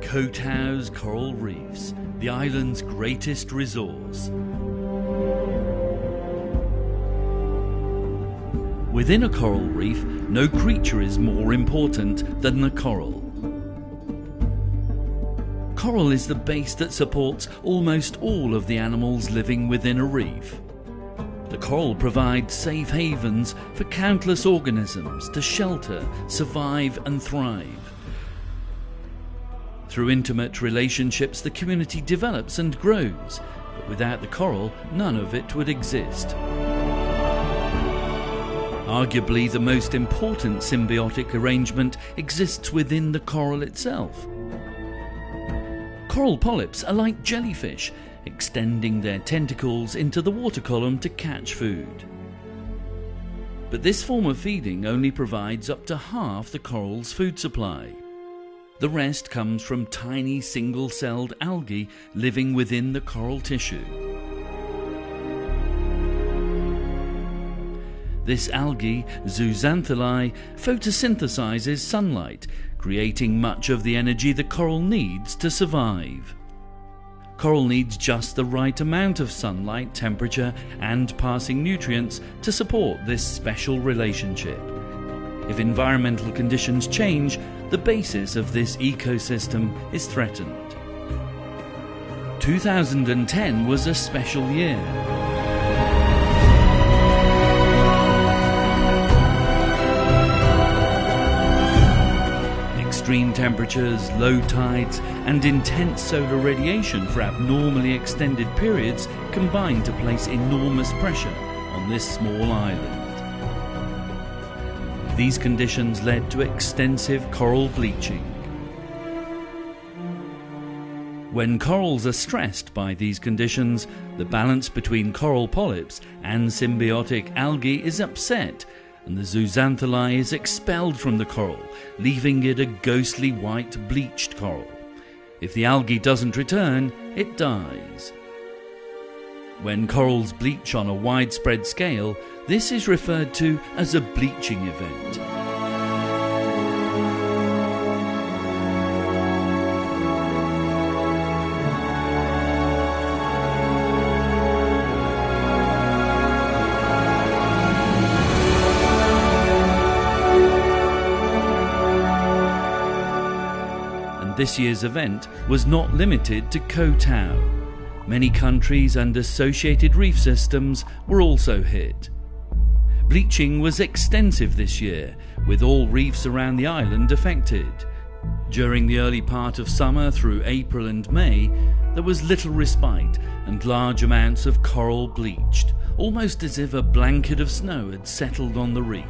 Koh Tao's coral reefs, the island's greatest resource. Within a coral reef, no creature is more important than the coral. Coral is the base that supports almost all of the animals living within a reef. The coral provides safe havens for countless organisms to shelter, survive and thrive. Through intimate relationships, the community develops and grows, but without the coral, none of it would exist. Arguably, the most important symbiotic arrangement exists within the coral itself. Coral polyps are like jellyfish, extending their tentacles into the water column to catch food. But this form of feeding only provides up to half the coral's food supply. The rest comes from tiny single-celled algae living within the coral tissue. This algae, zooxanthellae, photosynthesizes sunlight, creating much of the energy the coral needs to survive. Coral needs just the right amount of sunlight, temperature, and passing nutrients to support this special relationship. If environmental conditions change, the basis of this ecosystem is threatened. 2010 was a special year. Extreme temperatures, low tides, and intense solar radiation for abnormally extended periods combined to place enormous pressure on this small island. These conditions led to extensive coral bleaching. When corals are stressed by these conditions, the balance between coral polyps and symbiotic algae is upset, and the zooxanthellae is expelled from the coral, leaving it a ghostly white bleached coral. If the algae doesn't return, it dies. When corals bleach on a widespread scale, this is referred to as a bleaching event. This year's event was not limited to Koh Tao. Many countries and associated reef systems were also hit. Bleaching was extensive this year, with all reefs around the island affected. During the early part of summer through April and May, there was little respite and large amounts of coral bleached, almost as if a blanket of snow had settled on the reef.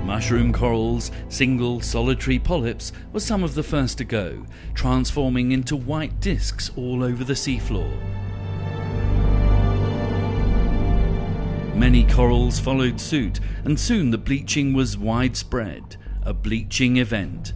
Mushroom corals, single solitary polyps, were some of the first to go, transforming into white discs all over the seafloor. Many corals followed suit, and soon the bleaching was widespread, a bleaching event.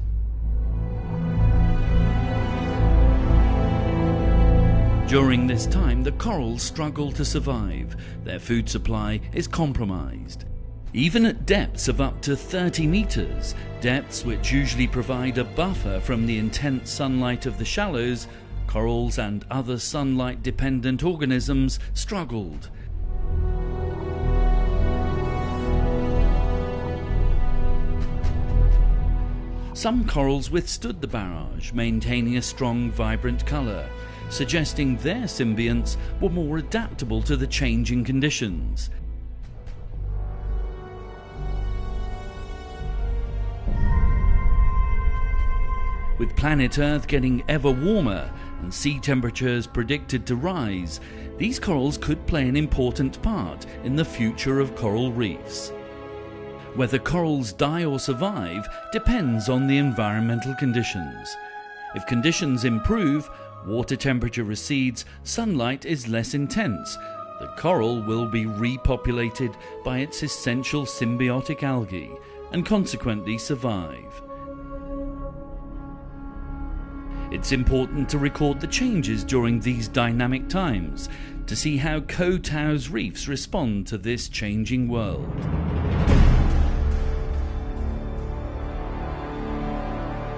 During this time, the corals struggle to survive. Their food supply is compromised. Even at depths of up to 30 meters, depths which usually provide a buffer from the intense sunlight of the shallows, corals and other sunlight-dependent organisms struggled. Some corals withstood the barrage, maintaining a strong, vibrant color, suggesting their symbionts were more adaptable to the changing conditions. With planet Earth getting ever warmer and sea temperatures predicted to rise, these corals could play an important part in the future of coral reefs. Whether corals die or survive depends on the environmental conditions. If conditions improve, water temperature recedes, sunlight is less intense, the coral will be repopulated by its essential symbiotic algae and consequently survive. It's important to record the changes during these dynamic times to see how Koh Tao's reefs respond to this changing world.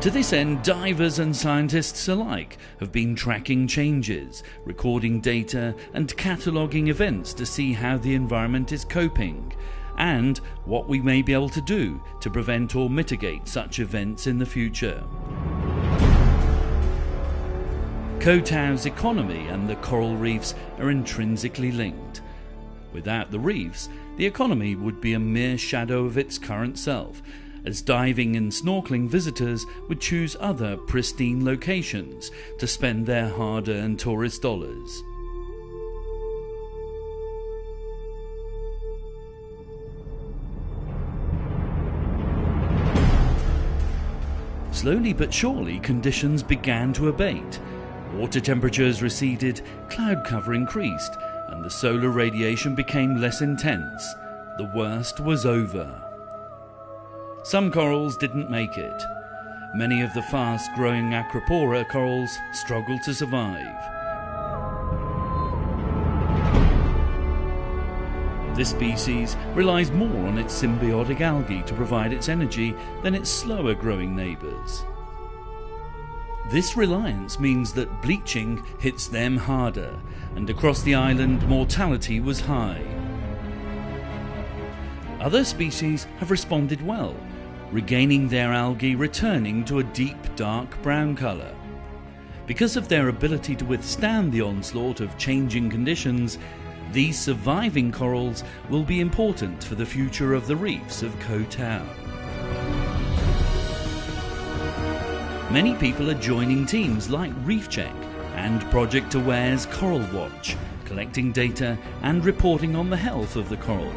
To this end, divers and scientists alike have been tracking changes, recording data and cataloguing events to see how the environment is coping, and what we may be able to do to prevent or mitigate such events in the future. Koh Tao's economy and the coral reefs are intrinsically linked. Without the reefs, the economy would be a mere shadow of its current self, as diving and snorkeling visitors would choose other pristine locations to spend their hard-earned tourist dollars. Slowly but surely, conditions began to abate. Water temperatures receded, cloud cover increased, and the solar radiation became less intense. The worst was over. Some corals didn't make it. Many of the fast-growing acropora corals struggled to survive. This species relies more on its symbiotic algae to provide its energy than its slower-growing neighbours. This reliance means that bleaching hits them harder, and across the island mortality was high. Other species have responded well, regaining their algae, returning to a deep dark brown colour. Because of their ability to withstand the onslaught of changing conditions, these surviving corals will be important for the future of the reefs of Koh Tao. Many people are joining teams like Reef Check and Project Aware's Coral Watch, collecting data and reporting on the health of the coral.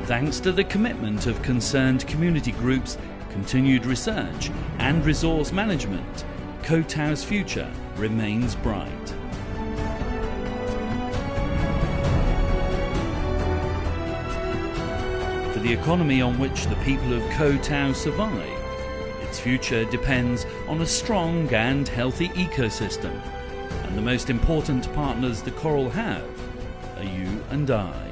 Thanks to the commitment of concerned community groups, continued research and resource management, Koh Tao's future remains bright. For the economy on which the people of Koh Tao survive, its future depends on a strong and healthy ecosystem, and the most important partners the coral have are you and I.